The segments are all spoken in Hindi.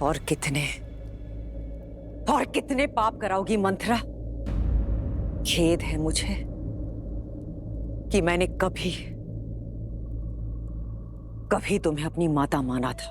और कितने पाप कराओगी मंथरा? खेद है मुझे कि मैंने कभी तुम्हें अपनी माता माना था।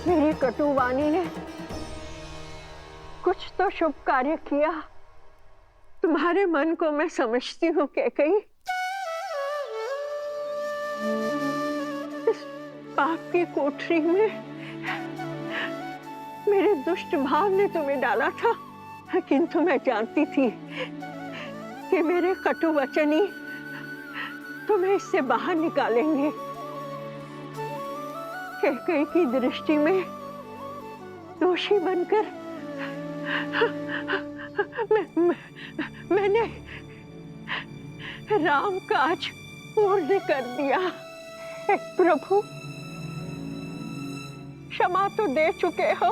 मेरी कटुवाणी ने कुछ तो शुभ कार्य किया। तुम्हारे मन को मैं समझती हूँ कैकेयी। इस पाप की कोठरी में मेरे दुष्ट भाव ने तुम्हें डाला था, किंतु मैं जानती थी कि मेरे कटु वचन ही तुम्हें इससे बाहर निकालेंगे। कैकेयी की दृष्टि में दोषी बनकर मैंने राम काज पूर्ण कर दिया। हे प्रभु, क्षमा तो दे चुके हो,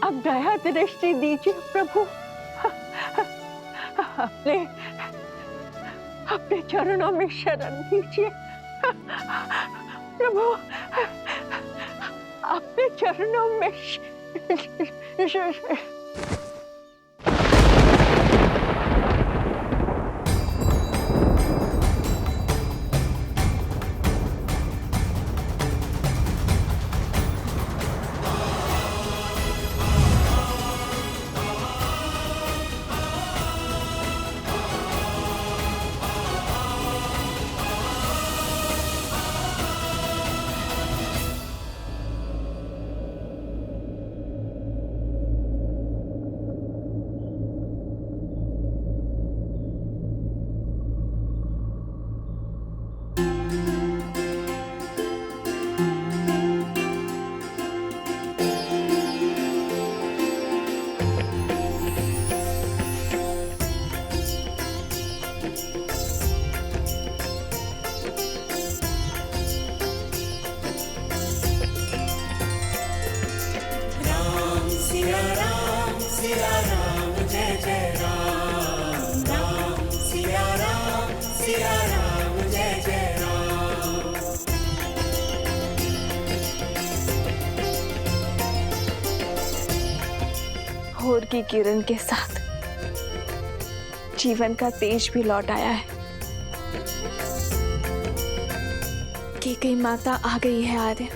अब दया दृष्टि दीजिए प्रभु। अपने चरणों में शरण दीजिए प्रभु, अपने चरणों में भोर की किरण के साथ जीवन का तेज भी लौट आया है। कैकेयी माता आ गई है आर्य।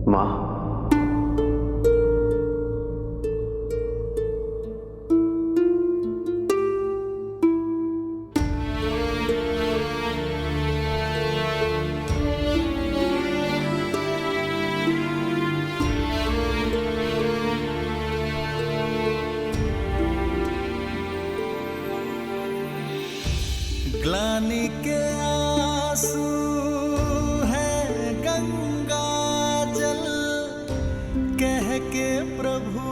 माँ, ग्लानि के आंसू है गंगा जल, कह के प्रभु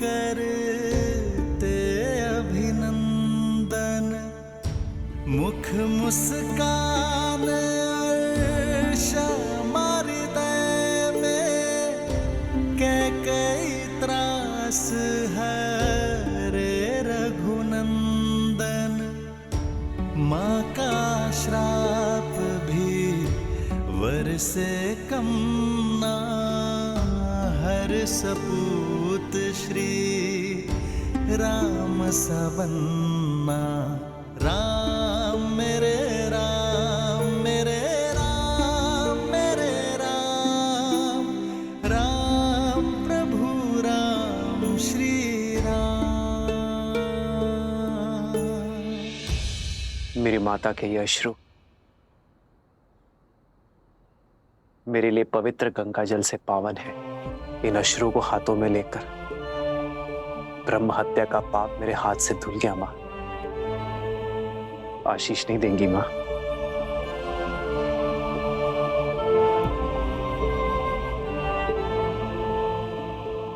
करते अभिनंदन। मुख मुस्कान क्षमा हृदय में, कैकेयी त्रास हरे रघुनंदन। माँ का श्राप भी वर से कम ना, हर सपूत श्री राम सबन्ना। राम मेरे राम, मेरे राम, मेरे राम, राम प्रभु राम श्री राम। मेरी माता के ये अश्रु मेरे लिए पवित्र गंगा जल से पावन है। इन अश्रु को हाथों में लेकर ब्रह्म हत्या का पाप मेरे हाथ से धुल गया माँ। आशीष नहीं देंगी माँ?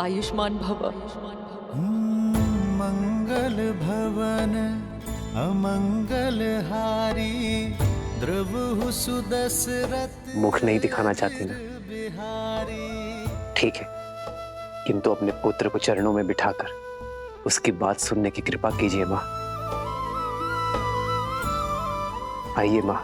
आयुष्मान भव। मंगल भवन अमंगल हारी, द्रवहु सुदशरथ। मुख नहीं दिखाना चाहती ना? ठीक है, किंतु अपने पुत्र को चरणों में बिठाकर उसकी बात सुनने की कृपा कीजिए माँ। आइए माँ।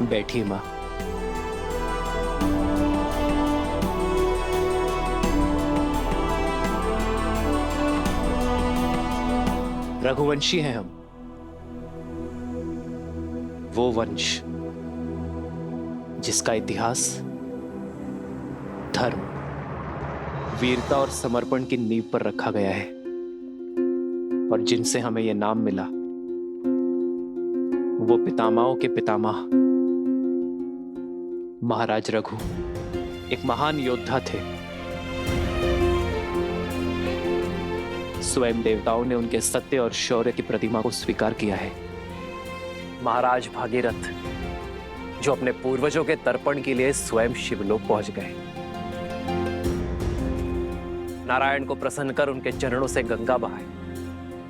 बैठिए माँ। रघुवंशी हैं हम, वो वंश जिसका इतिहास धर्म, वीरता और समर्पण की नींव पर रखा गया है, और जिनसे हमें यह नाम मिला वो पितामहों के पितामह महाराज रघु एक महान योद्धा थे। स्वयं देवताओं ने उनके सत्य और शौर्य की प्रतिमा को स्वीकार किया है। महाराज भागीरथ जो अपने पूर्वजों के तर्पण के लिए स्वयं शिवलोक पहुंच गए, नारायण को प्रसन्न कर उनके चरणों से गंगा बहाई,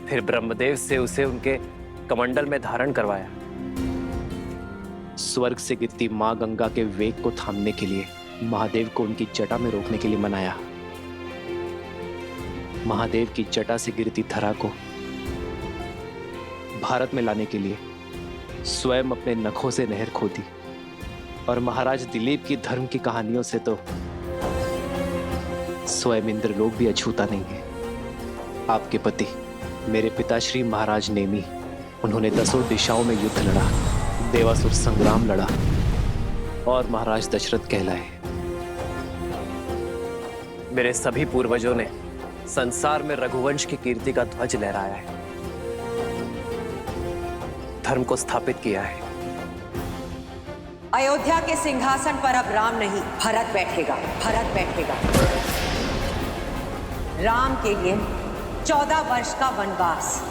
फिर ब्रह्मदेव से उसे उनके कमंडल में धारण करवाया। स्वर्ग से गिरती मां गंगा के वेग को थामने के लिए महादेव को उनकी जटा में रोकने के लिए मनाया। महादेव की जटा से गिरती धरा को भारत में लाने के लिए स्वयं अपने नखों से नहर खोदी। और महाराज दिलीप की धर्म की कहानियों से तो स्वयं इंद्रलोक भी अछूता नहीं है। आपके पति मेरे पिताश्री महाराज नेमी, उन्होंने 10 दिशाओं में युद्ध लड़ा, देवासुर संग्राम लड़ा और महाराज दशरथ कहलाए। मेरे सभी पूर्वजों ने संसार में रघुवंश की कीर्ति का ध्वज लहराया है, धर्म को स्थापित किया है। अयोध्या के सिंहासन पर अब राम नहीं, भरत बैठेगा। भरत बैठेगा। राम के लिए 14 वर्ष का वनवास।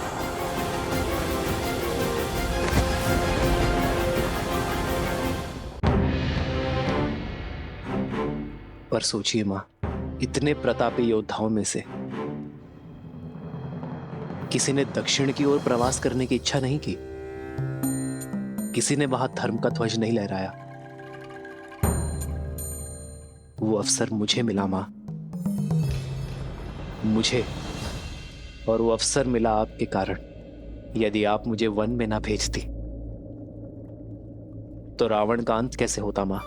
पर सोचिए मां, इतने प्रतापी योद्धाओं में से किसी ने दक्षिण की ओर प्रवास करने की इच्छा नहीं की, किसी ने वहां धर्म का ध्वज नहीं लहराया। वो अवसर मुझे मिला मां, मुझे, और वो अवसर मिला आपके कारण। यदि आप मुझे वन में ना भेजती तो रावण का अंत कैसे होता मां?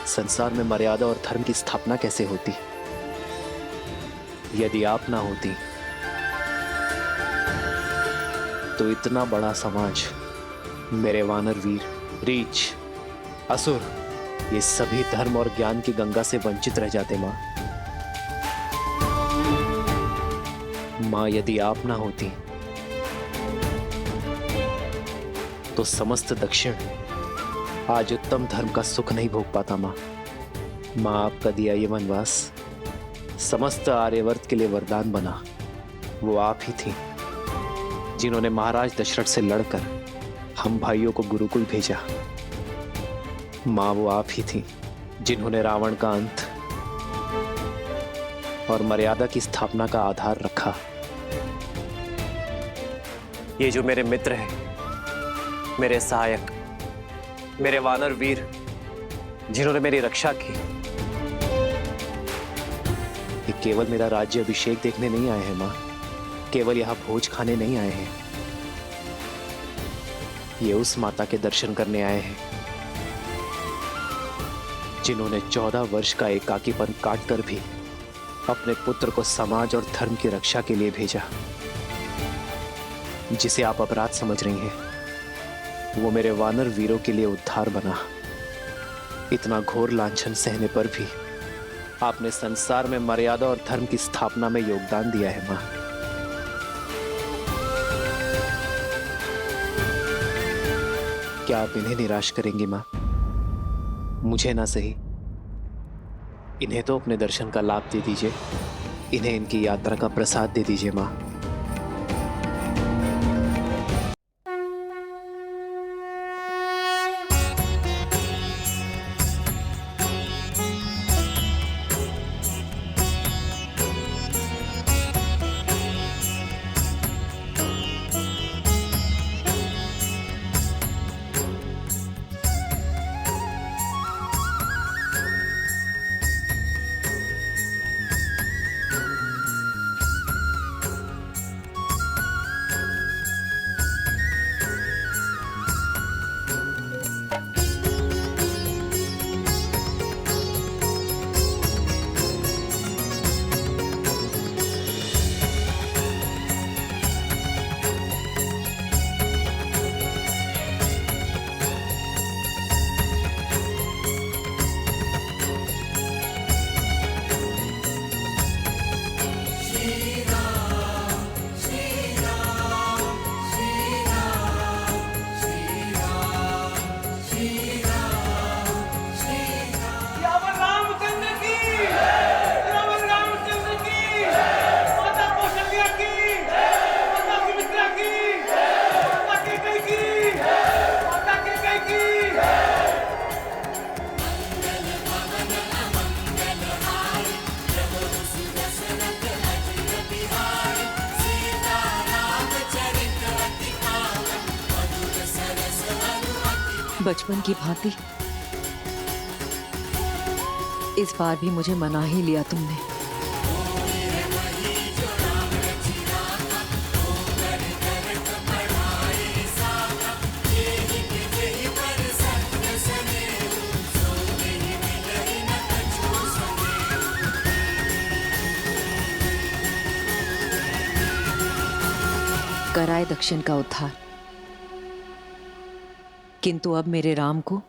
संसार में मर्यादा और धर्म की स्थापना कैसे होती? यदि आप ना होती तो इतना बड़ा समाज, मेरे वानर वीर, रीछ, असुर, ये सभी धर्म और ज्ञान की गंगा से वंचित रह जाते मां। मां, यदि आप ना होती तो समस्त दक्षिण आज उत्तम धर्म का सुख नहीं भोग पाता मां। मां, आपका दिया ये वनवास समस्त आर्यवर्त के लिए वरदान बना। वो आप ही थी जिन्होंने महाराज दशरथ से लड़कर हम भाइयों को गुरुकुल भेजा। मां, वो आप ही थी जिन्होंने रावण का अंत और मर्यादा की स्थापना का आधार रखा। ये जो मेरे मित्र हैं, मेरे सहायक, मेरे वानर वीर, जिन्होंने मेरी रक्षा की। ये केवल मेरा राज्य अभिषेक देखने नहीं आए हैं माँ, केवल यहां भोज खाने नहीं आए हैं। ये उस माता के दर्शन करने आए हैं जिन्होंने 14 वर्ष का एकाकीपन काटकर भी अपने पुत्र को समाज और धर्म की रक्षा के लिए भेजा। जिसे आप अपराध समझ रही हैं, वो मेरे वानर वीरों के लिए उद्धार बना। इतना घोर लांछन सहने पर भी आपने संसार में मर्यादा और धर्म की स्थापना में योगदान दिया है मां। क्या आप इन्हें निराश करेंगी मां? मुझे ना सही, इन्हें तो अपने दर्शन का लाभ दे दीजिए। इन्हें इनकी यात्रा का प्रसाद दे दीजिए मां। बचपन की भांति इस बार भी मुझे मना ही लिया तुमने। कराए दक्षिण का उद्धार, किंतु अब मेरे राम को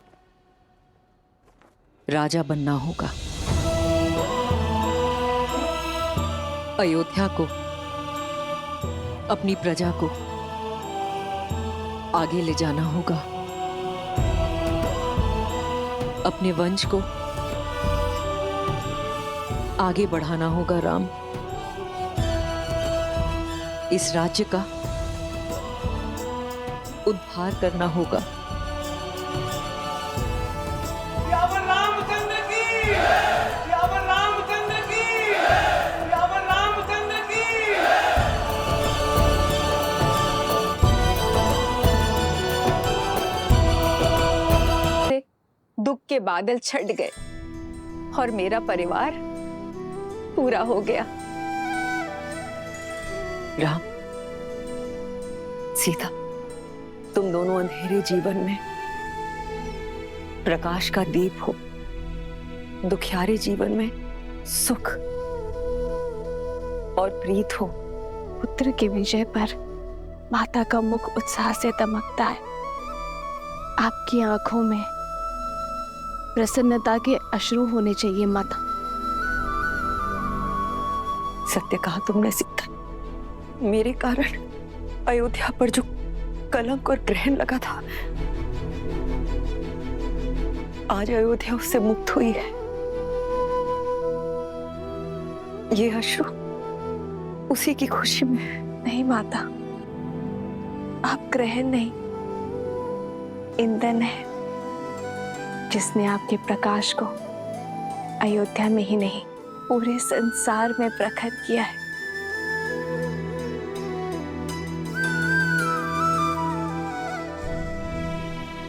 राजा बनना होगा। अयोध्या को, अपनी प्रजा को आगे ले जाना होगा। अपने वंश को आगे बढ़ाना होगा राम। इस राज्य का उद्धार करना होगा। दुख के बादल छट गए और मेरा परिवार पूरा हो गया। राम, सीता, तुम दोनों अंधेरे जीवन में प्रकाश का दीप हो, दुखियारे जीवन में सुख और प्रीत हो। पुत्र के विजय पर माता का मुख उत्साह से दमकता है। आपकी आंखों में प्रसन्नता के अश्रु होने चाहिए माता। सत्य कहा तुमने सीता। मेरे कारण अयोध्या पर जो कलंक और ग्रहण लगा था, आज अयोध्या उससे मुक्त हुई है। ये अश्रु उसी की खुशी में। नहीं माता, आप ग्रहण नहीं, ईंधन है जिसने आपके प्रकाश को अयोध्या में ही नहीं पूरे संसार में प्रखर किया है।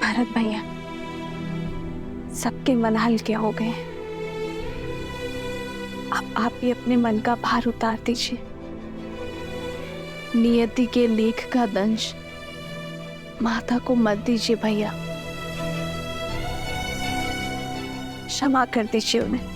भरत भैया, सबके मन हल्के हो गए हैं। अब आप भी अपने मन का भार उतार दीजिए। नियति के लेख का दंश माता को मत दीजिए भैया, क्षमा कर दीजिए उन्हें।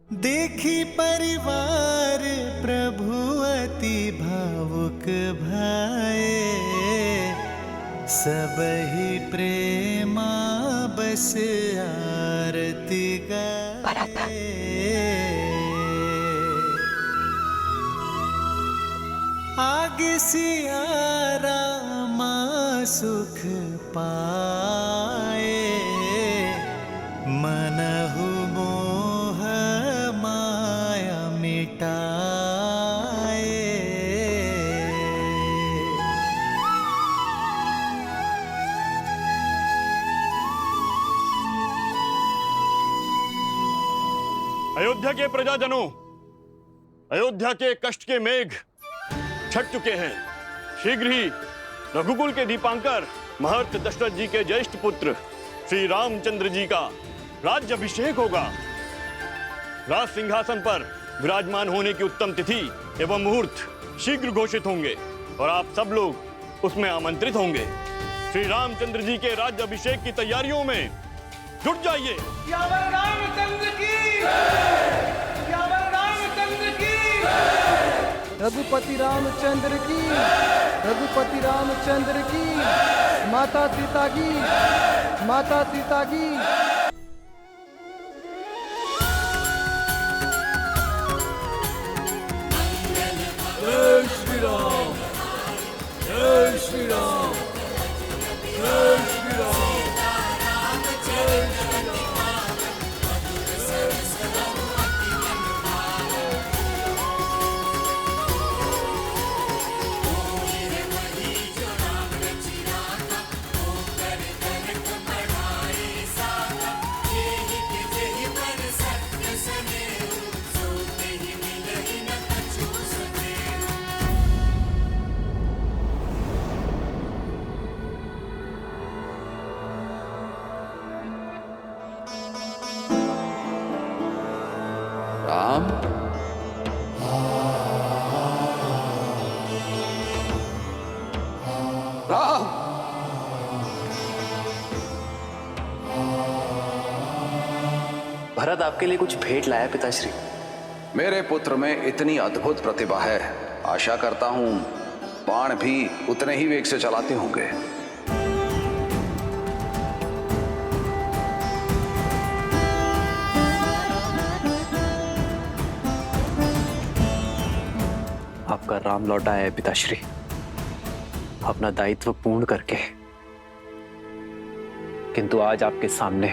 देखी परिवार प्रभु अति भावुक भाए, सबहि प्रेमा बस आरती गाए। आगे सिया रामा सुख पाए, मनहु मोह माया मिटाए। अयोध्या के प्रजाजनों, अयोध्या के कष्ट के मेघ छट चुके हैं। शीघ्र ही रघुकुल के दीपांकर महर्षि दशरथ जी के ज्येष्ठ पुत्र श्री रामचंद्र जी का राज्याभिषेक होगा। राज सिंहासन पर विराजमान होने की उत्तम तिथि एवं मुहूर्त शीघ्र घोषित होंगे और आप सब लोग उसमें आमंत्रित होंगे। श्री रामचंद्र जी के राज्याभिषेक की तैयारियों में जुट जाइए। रामचंद्र की, रामचंद्र की, रघुपति रामचंद्र की, रघुपति रामचंद्र की, माता सीता की, माता सीता की। जय श्री राम, जय श्री राम, जय श्री राम, जय श्री राम। राम, राम, भरत आपके लिए कुछ भेंट लाया पिताश्री। मेरे पुत्र में इतनी अद्भुत प्रतिभा है, आशा करता हूं बाण भी उतने ही वेग से चलाते होंगे। आपका राम लौटा है पिताश्री, अपना दायित्व पूर्ण करके। किंतु आज आपके सामने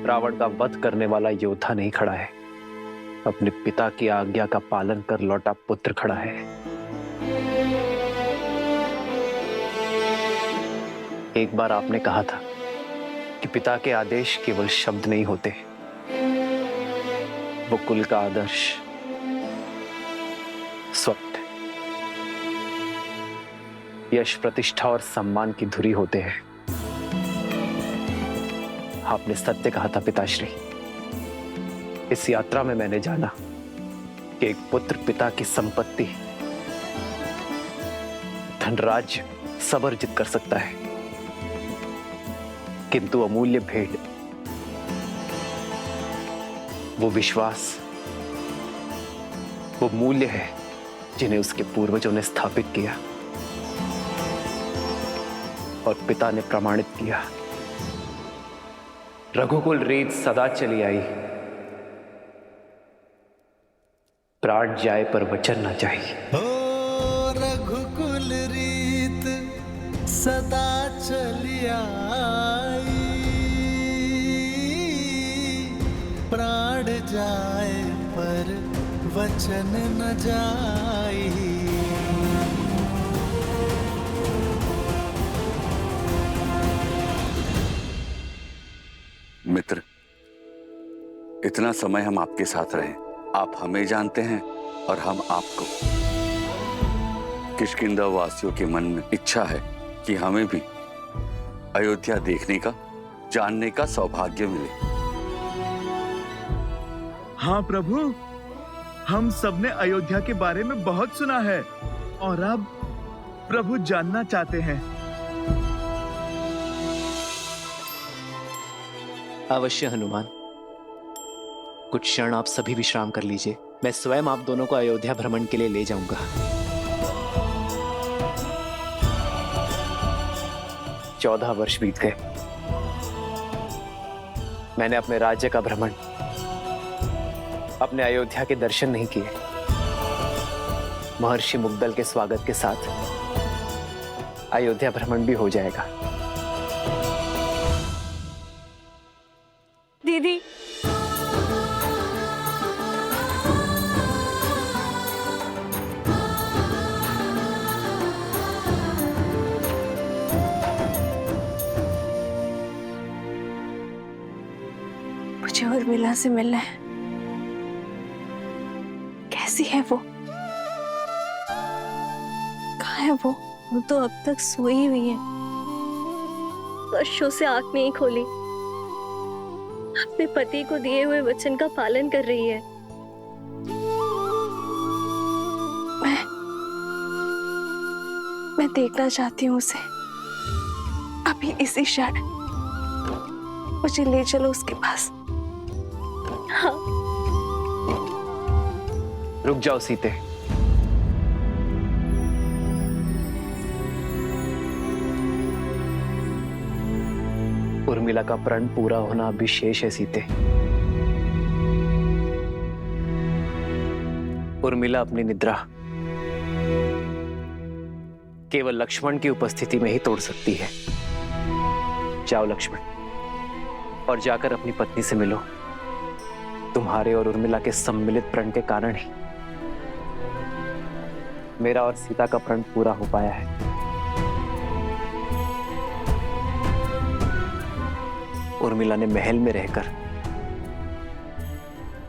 रावण का वध करने वाला योद्धा नहीं खड़ा है, अपने पिता की आज्ञा का पालन कर लौटा पुत्र खड़ा है। एक बार आपने कहा था कि पिता के आदेश केवल शब्द नहीं होते, वो कुल का आदर्श, स्वप्न, यश, प्रतिष्ठा और सम्मान की धुरी होते हैं। आपने सत्य कहा था पिताश्री। इस यात्रा में मैंने जाना कि एक पुत्र पिता की संपत्ति, धनराज्य सब अर्जित कर सकता है, किंतु अमूल्य भेंट, वो विश्वास, वो मूल्य है जिन्हें उसके पूर्वजों ने स्थापित किया और पिता ने प्रमाणित किया। रघुकुल रीत सदा चली आई, प्राण जाए पर वचन न जाए। ओ रघुकुल रीत सदा चली आई, प्राण जाए पर वचन न जाई। इतना समय हम आपके साथ रहे, आप हमें जानते हैं और हम आपको। किष्किंधा वासियों के मन में इच्छा है कि हमें भी अयोध्या देखने का, जानने का सौभाग्य मिले। हाँ प्रभु, हम सबने अयोध्या के बारे में बहुत सुना है और अब प्रभु जानना चाहते हैं। अवश्य हनुमान, कुछ क्षण आप सभी विश्राम कर लीजिए। मैं स्वयं आप दोनों को अयोध्या भ्रमण के लिए ले जाऊंगा। 14 वर्ष बीत गए, मैंने अपने राज्य का भ्रमण, अपने अयोध्या के दर्शन नहीं किए। महर्षि मुग्दल के स्वागत के साथ अयोध्या भ्रमण भी हो जाएगा। दीदी, मुझे उर्मिला से मिलना है। कैसी है वो? कहाँ है वो? वो तो अब तक सोई हुई है, वर्षों से आंख नहीं खोली, अपने पति को दिए हुए वचन का पालन कर रही है। मैं देखना चाहती हूँ उसे, अभी इसी क्षण। मुझे ले चलो उसके पास। हाँ। रुक जाओ सीते। उर्मिला का प्रण पूरा होना अभी शेष है सीते। उर्मिला अपनी निद्रा केवल लक्ष्मण की उपस्थिति में ही तोड़ सकती है। जाओ लक्ष्मण, और जाकर अपनी पत्नी से मिलो। तुम्हारे और उर्मिला के सम्मिलित प्रण के कारण ही मेरा और सीता का प्रण पूरा हो पाया है। उर्मिला ने महल में रहकर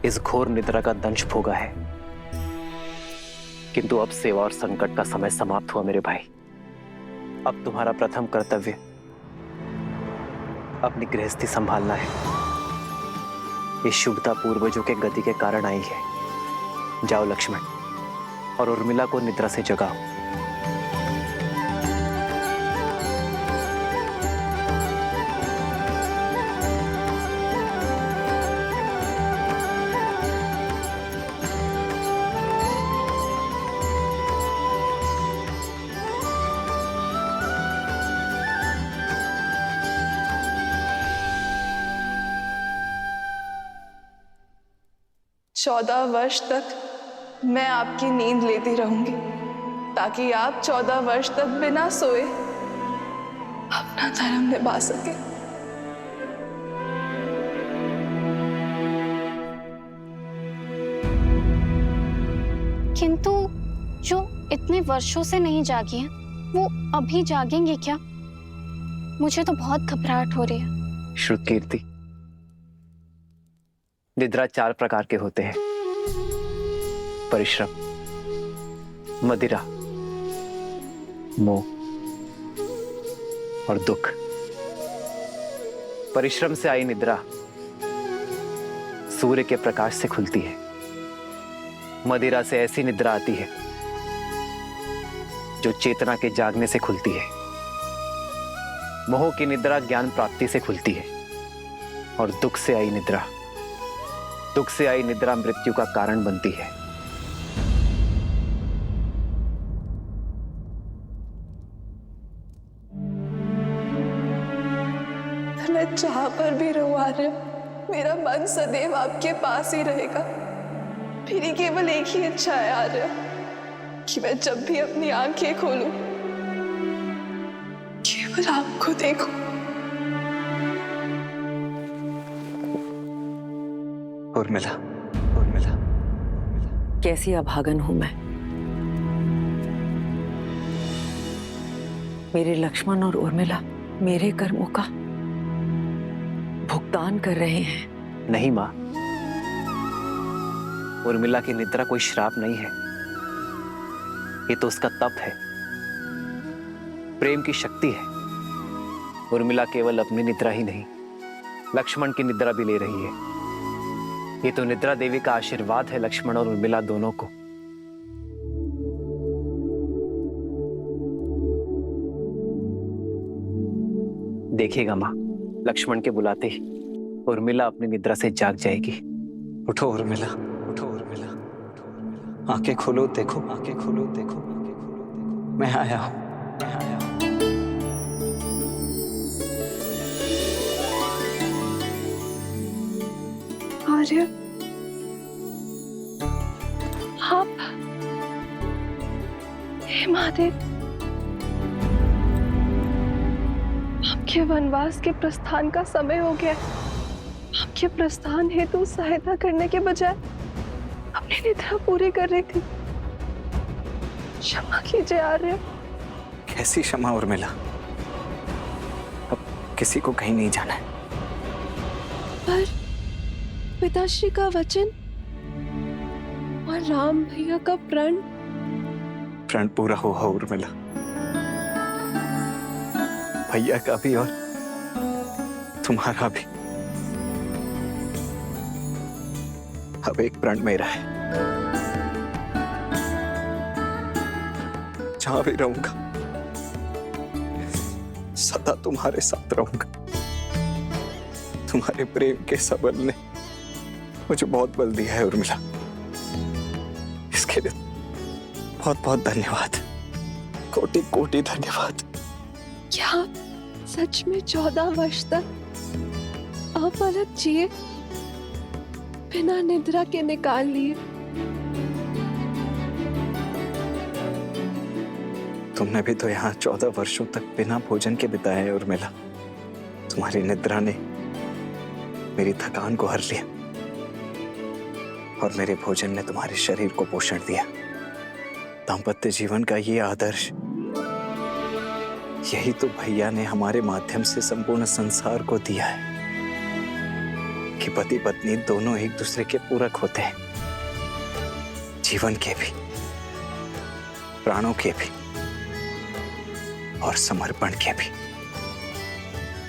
इस घोर निद्रा का दंश भोगा है, किंतु अब सेवा और संकट का समय समाप्त हुआ मेरे भाई। अब तुम्हारा प्रथम कर्तव्य अपनी गृहस्थी संभालना है। ये शुभता पूर्वजों के गति के कारण आई है। जाओ लक्ष्मण, और उर्मिला को निद्रा से जगाओ। चौदह वर्ष तक मैं आपकी नींद लेती रहूंगी, ताकि आप 14 वर्ष तक बिना सोए अपना धर्म निभा सके। किंतु जो इतने वर्षों से नहीं जागी हैं, वो अभी जागेंगे क्या? मुझे तो बहुत घबराहट हो रही है। श्रुतकीर्ति, निद्रा 4 प्रकार के होते हैं: परिश्रम, मदिरा, मोह और दुख। परिश्रम से आई निद्रा सूर्य के प्रकाश से खुलती है। मदिरा से ऐसी निद्रा आती है जो चेतना के जागने से खुलती है। मोह की निद्रा ज्ञान प्राप्ति से खुलती है। और दुख से आई निद्रा मृत्यु का कारण बनती है। मैं जहां पर भी रहूं आर्य, मेरा मन सदैव आपके पास ही रहेगा। मेरी केवल एक ही इच्छा है आर्य, कि मैं जब भी अपनी आंखें खोलूं, केवल आपको देखूं। उर्मिला, कैसी अभागन हूं मैं। मेरे लक्ष्मण और उर्मिला मेरे कर्मों का भुगतान कर रहे हैं। नहीं मां, उर्मिला की निद्रा कोई श्राप नहीं है, ये तो उसका तप है, प्रेम की शक्ति है। उर्मिला केवल अपनी निद्रा ही नहीं, लक्ष्मण की निद्रा भी ले रही है। ये तो निद्रा देवी का आशीर्वाद है लक्ष्मण और उर्मिला दोनों को। देखिएगा माँ, लक्ष्मण के बुलाते ही उर्मिला अपनी निद्रा से जाग जाएगी। उठो उर्मिला, उठो उर्मिला, उठो उर्मिला। आंखें खोलो, देखो, आंखें खोलो, देखो, आंखें खोलो, देखो। मैं आया हूं, मैं आया हूं। आर्य, आप, हे महादेव, आपके वनवास के प्रस्थान का समय हो गया। आपके प्रस्थान हेतु सहायता करने के बजाय अपनी निद्रा पूरी कर रही थी। क्षमा कीजिए आर्य। कैसी क्षमा उर्मिला, अब किसी को कहीं नहीं जाना है। पर पिताश्री का वचन और राम भैया का प्रण पूरा हुआ उर्मिला, भैया का भी और तुम्हारा भी। अब एक प्रण मेरा है, जहां भी रहूंगा सदा तुम्हारे साथ रहूंगा। तुम्हारे प्रेम के सबल ने मुझे बहुत बल दिया है उर्मिला, इसके लिए बहुत बहुत धन्यवाद, कोटि कोटि धन्यवाद। क्या आप सच में 14 वर्ष तक अपलक जिए, बिना निद्रा के निकाल लिए? तुमने भी तो यहाँ 14 वर्षों तक बिना भोजन के बिताए हैं उर्मिला। तुम्हारी निद्रा ने मेरी थकान को हर लिया और मेरे भोजन ने तुम्हारे शरीर को पोषण दिया। दाम्पत्य जीवन का ये आदर्श, यही तो भैया ने हमारे माध्यम से संपूर्ण संसार को दिया है कि पति पत्नी दोनों एक दूसरे के पूरक होते हैं, जीवन के भी, प्राणों के भी और समर्पण के भी।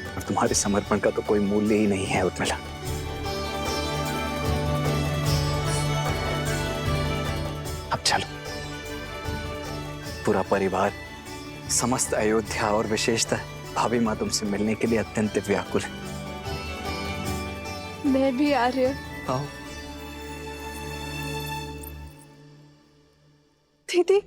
और तुम्हारे समर्पण का तो कोई मूल्य ही नहीं है उर्मिला। अब चलो, पूरा परिवार, समस्त अयोध्या और विशेषतः भाभी माँ तुमसे मिलने के लिए अत्यंत व्याकुल है। मैं भी आर्य। आओ दीदी,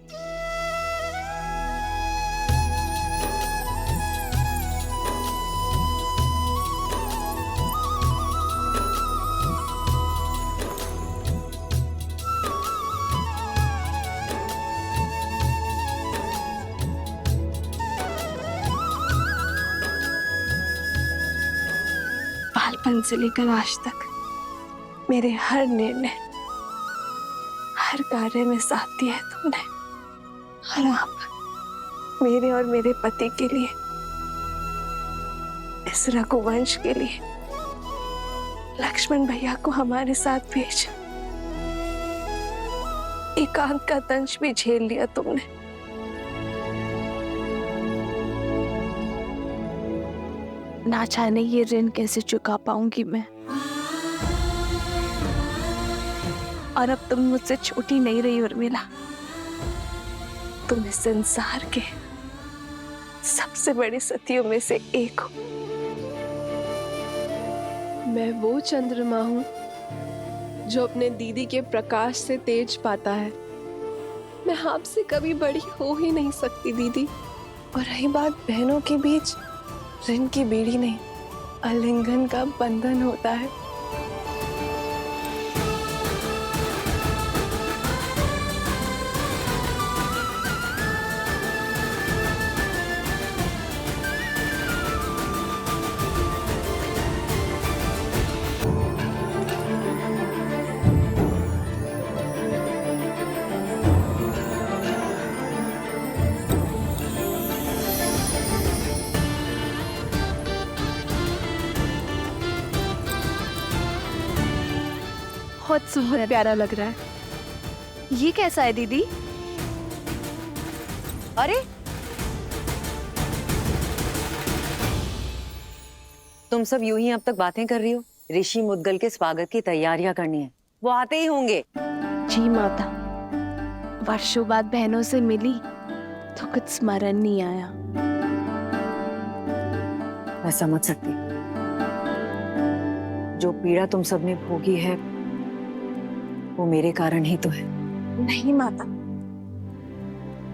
बालपन से लेकर आज तक मेरे हर निर्णय, हर कार्य में साथ दिया है तुमने। और आप मेरे और मेरे पति के लिए, इस रघुवंश के लिए लक्ष्मण भैया को हमारे साथ भेज, एकांत का दंश भी झेल लिया तुमने। ना जाने ये ऋण कैसे चुका पाऊंगी मैं। और अब तुम मुझसे छोटी नहीं रही उर्मिला, तुम इस संसार के सबसे बड़ी सतियों में से एक हो। मैं वो चंद्रमा हूँ जो अपने दीदी के प्रकाश से तेज पाता है। मैं आपसे कभी बड़ी हो ही नहीं सकती दीदी। और रही बात बहनों के बीच, ऋण की बेड़ी नहीं, आलिंगन का बंधन होता है। बहुत प्यारा लग रहा है। ये कैसा है दीदी? अरे तुम सब यूं ही अब तक बातें कर रही हो। ऋषि मुद्गल के स्वागत की तैयारियां करनी है, वो आते ही होंगे। जी माता, वर्षों बाद बहनों से मिली तो कुछ स्मरण नहीं आया। मैं समझ सकती, जो पीड़ा तुम सबने भोगी है वो मेरे कारण ही तो है। नहीं माता,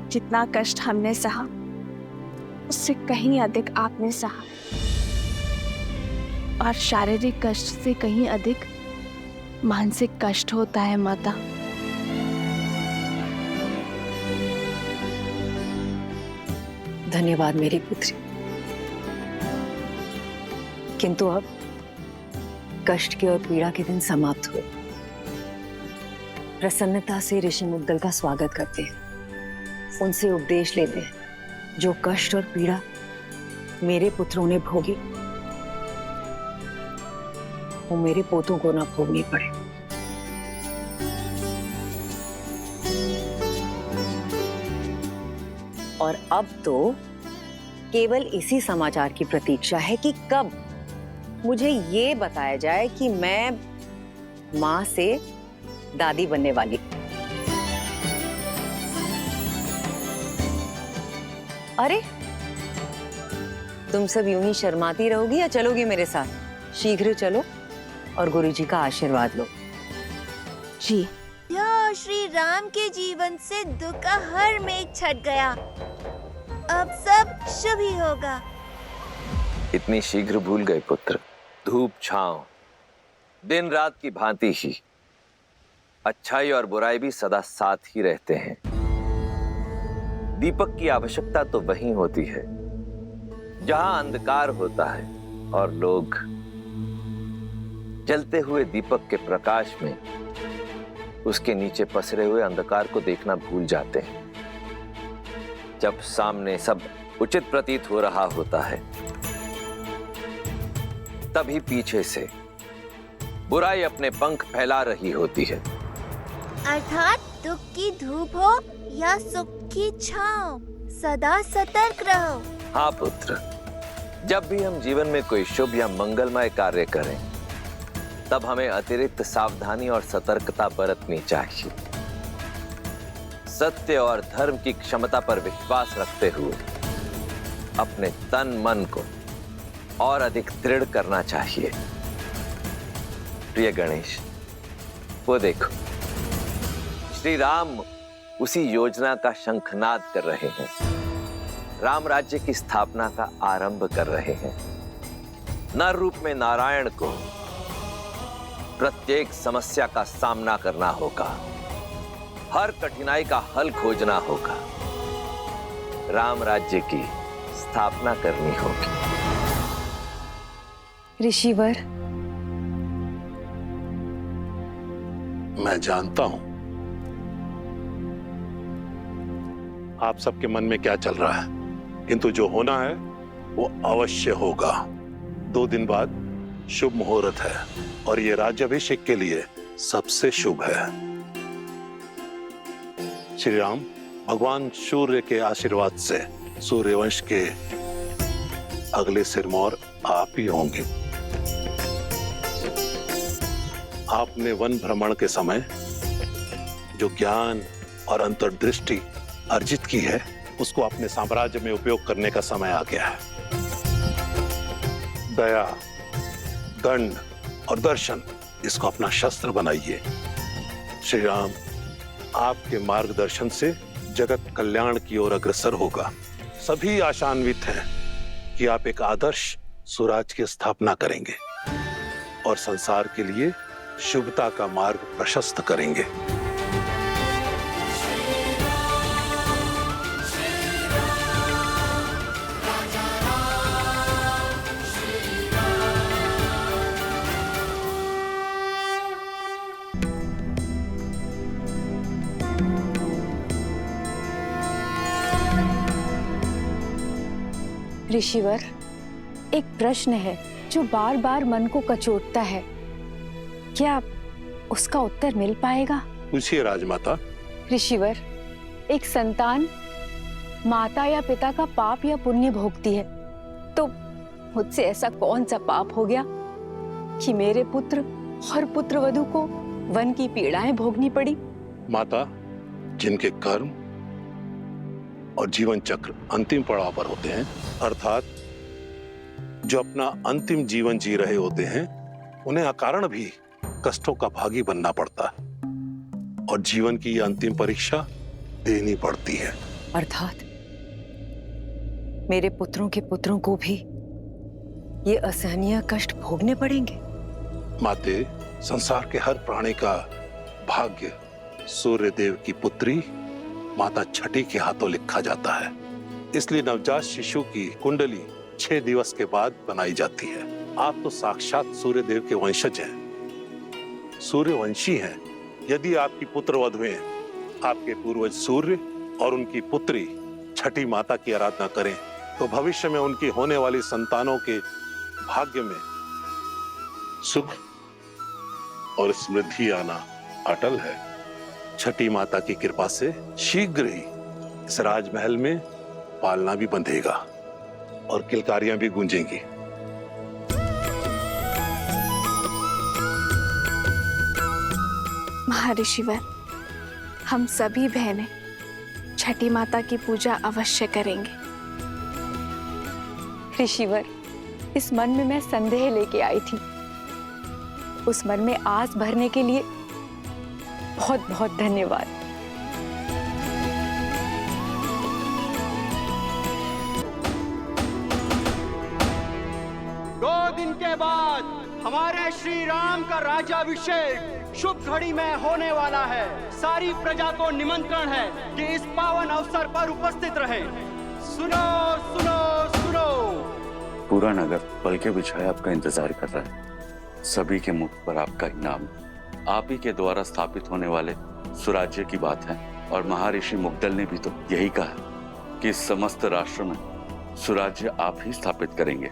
जितना कष्ट हमने सहा उससे कहीं अधिक आपने सहा, और शारीरिक कष्ट से कहीं अधिक मानसिक कष्ट होता है माता। धन्यवाद मेरी पुत्री, किंतु अब कष्ट के और पीड़ा के दिन समाप्त हुए। प्रसन्नता से ऋषि मुद्गल का स्वागत करते हैं, उनसे उपदेश लेते हैं। जो कष्ट और पीड़ा मेरे पुत्रों ने भोगी वो मेरे पोतों को ना भोगनी पड़े। और अब तो केवल इसी समाचार की प्रतीक्षा है कि कब मुझे ये बताया जाए कि मैं मां से दादी बनने वाली। अरे तुम सब यूं ही शर्माती रहोगी या चलोगी मेरे साथ? शीघ्र चलो और गुरुजी का आशीर्वाद लो। जी। या श्री राम के जीवन से दुख का हर मेघ छट गया, अब सब शुभ ही होगा। इतनी शीघ्र भूल गए पुत्र? धूप छांव दिन रात की भांति ही अच्छाई और बुराई भी सदा साथ ही रहते हैं। दीपक की आवश्यकता तो वहीं होती है जहां अंधकार होता है और लोग जलते हुए दीपक के प्रकाश में उसके नीचे पसरे हुए अंधकार को देखना भूल जाते हैं। जब सामने सब उचित प्रतीत हो रहा होता है तभी पीछे से बुराई अपने पंख फैला रही होती है। अर्थात दुख की धूप हो या सुख की छांव, सदा सतर्क रहो। हाँ पुत्र, जब भी हम जीवन में कोई शुभ या मंगलमय कार्य करें तब हमें अतिरिक्त सावधानी और सतर्कता बरतनी चाहिए। सत्य और धर्म की क्षमता पर विश्वास रखते हुए अपने तन मन को और अधिक दृढ़ करना चाहिए। प्रिय गणेश, वो देखो, श्री राम उसी योजना का शंखनाद कर रहे हैं। राम राज्य की स्थापना का आरंभ कर रहे हैं। नर रूप में नारायण को प्रत्येक समस्या का सामना करना होगा, हर कठिनाई का हल खोजना होगा, राम राज्य की स्थापना करनी होगी। ऋषिवर, मैं जानता हूं आप सबके मन में क्या चल रहा है, किंतु जो होना है वो अवश्य होगा। 2 दिन बाद शुभ मुहूर्त है और ये राज्याभिषेक के लिए सबसे शुभ है। श्री राम भगवान सूर्य के आशीर्वाद से सूर्यवंश के अगले सिरमौर आप ही होंगे। आपने वन भ्रमण के समय जो ज्ञान और अंतर्दृष्टि अर्जित की है उसको अपने साम्राज्य में उपयोग करने का समय आ गया है। दया, दंड और दर्शन, इसको अपना शस्त्र बनाइए। श्री राम आपके मार्गदर्शन से जगत कल्याण की ओर अग्रसर होगा। सभी आशान्वित हैं कि आप एक आदर्श स्वराज की स्थापना करेंगे और संसार के लिए शुभता का मार्ग प्रशस्त करेंगे। ऋषिवर, एक प्रश्न है जो बार बार मन को कचोटता है। क्या उसका उत्तर मिल पाएगा? पूछिए राजमाता। ऋषिवर, एक संतान माता या पिता का पाप या पुण्य भोगती है, तो मुझसे ऐसा कौन सा पाप हो गया कि मेरे पुत्र और पुत्रवधू को वन की पीड़ाएं भोगनी पड़ी? माता, जिनके कर्म और जीवन चक्र अंतिम पड़ाव पर होते हैं, अर्थात जो अपना अंतिम जीवन जी रहे होते हैं, उन्हें अकारण भी कष्टों का भागी बनना पड़ता है और जीवन की यह अंतिम परीक्षा देनी पड़ती है। अर्थात मेरे पुत्रों के पुत्रों को भी ये असहनीय कष्ट भोगने पड़ेंगे। माते, संसार के हर प्राणी का भाग्य सूर्य देव की पुत्री माता छठी के हाथों लिखा जाता है। इसलिए नवजात शिशु की कुंडली 6 दिवस के बाद बनाई जाती है। आप तो साक्षात सूर्य देव के वंशज हैं, सूर्यवंशी हैं। यदि आपकी पुत्र वधुएं आपके पूर्वज सूर्य और उनकी पुत्री छठी माता की आराधना करें, तो भविष्य में उनकी होने वाली संतानों के भाग्य में सुख और समृद्धि आना अटल है। छठी माता की कृपा से शीघ्र ही इस राजमहल में पालना भी बंधेगा और किलकारियां भी गूंजेंगी। महर्षिवर, हम सभी बहनें छठी माता की पूजा अवश्य करेंगे। ऋषिवर, इस मन में मैं संदेह लेके आई थी, उस मन में आस भरने के लिए बहुत बहुत धन्यवाद। दो दिन के बाद हमारे श्री राम का राज्याभिषेक शुभ घड़ी में होने वाला है। सारी प्रजा को निमंत्रण है कि इस पावन अवसर पर उपस्थित रहे। सुनो सुनो सुनो। पूरा नगर पल के बिछाए आपका इंतजार कर रहा है। सभी के मुख पर आपका इनाम, आप ही के द्वारा स्थापित होने वाले सुराज्य की बात है। और महर्षि मुग्दल ने भी तो यही कहा कि इस समस्त राष्ट्र में सुराज्य आप ही स्थापित करेंगे।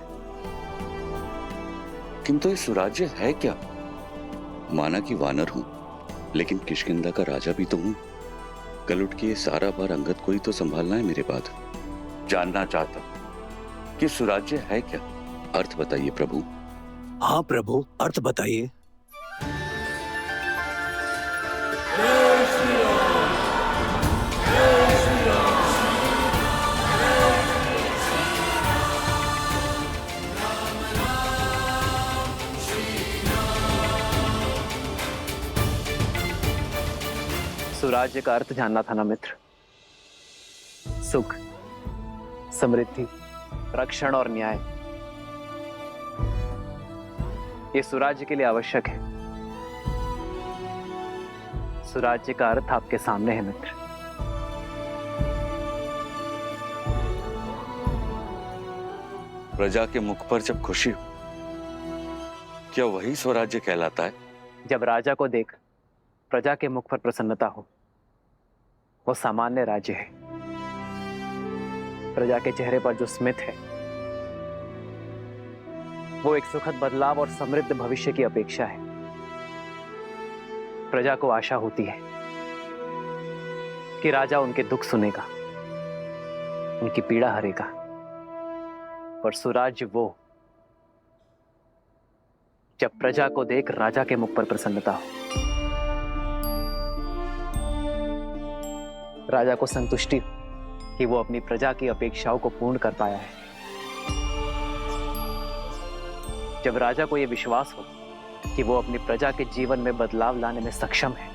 किंतु ये सुराज्य है क्या? माना कि वानर हूं, लेकिन किष्किंधा का राजा भी तो हूं। कल उठ के ये सारा भार अंगद को ही तो संभालना है मेरे बाद। जानना चाहता हूं कि सुराज्य है क्या? अर्थ बताइए प्रभु। हाँ प्रभु, अर्थ बताइए। सुराज्य का अर्थ जानना था ना मित्र। सुख, समृद्धि, रक्षण और न्याय, ये सुराज्य के लिए आवश्यक है। सुराज्य का अर्थ आपके सामने है मित्र। प्रजा के मुख पर जब खुशी हो, क्या वही स्वराज्य कहलाता है? जब राजा को देख प्रजा के मुख पर प्रसन्नता हो, वो सामान्य राज्य है। प्रजा के चेहरे पर जो स्मित है, वो एक सुखद बदलाव और समृद्ध भविष्य की अपेक्षा है। प्रजा को आशा होती है कि राजा उनके दुख सुनेगा, उनकी पीड़ा हरेगा। पर सुराज्य वो जब प्रजा को देख राजा के मुख पर प्रसन्नता हो, राजा को संतुष्टि कि वो अपनी प्रजा की अपेक्षाओं को पूर्ण कर पाया है। जब राजा को यह विश्वास हो कि वो अपनी प्रजा के जीवन में बदलाव लाने में सक्षम है,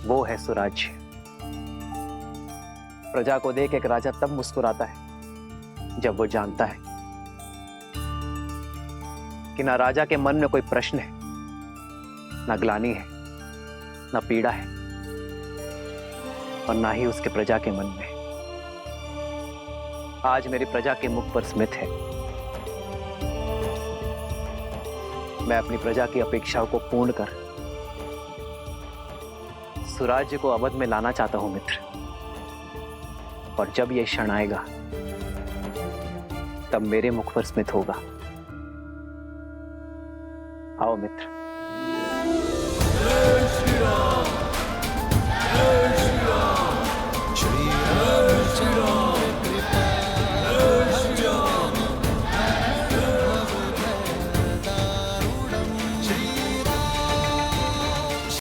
वो है सुराज्य। प्रजा को देख एक राजा तब मुस्कुराता है जब वो जानता है कि ना राजा के मन में कोई प्रश्न है, ना ग्लानि है, ना पीड़ा है, और ना ही उसके प्रजा के मन में। आज मेरी प्रजा के मुख पर स्मित है। मैं अपनी प्रजा की अपेक्षाओं को पूर्ण कर सुराज्य को अवध में लाना चाहता हूं मित्र। और जब यह क्षण आएगा, तब मेरे मुख पर स्मित होगा। आओ मित्र। राम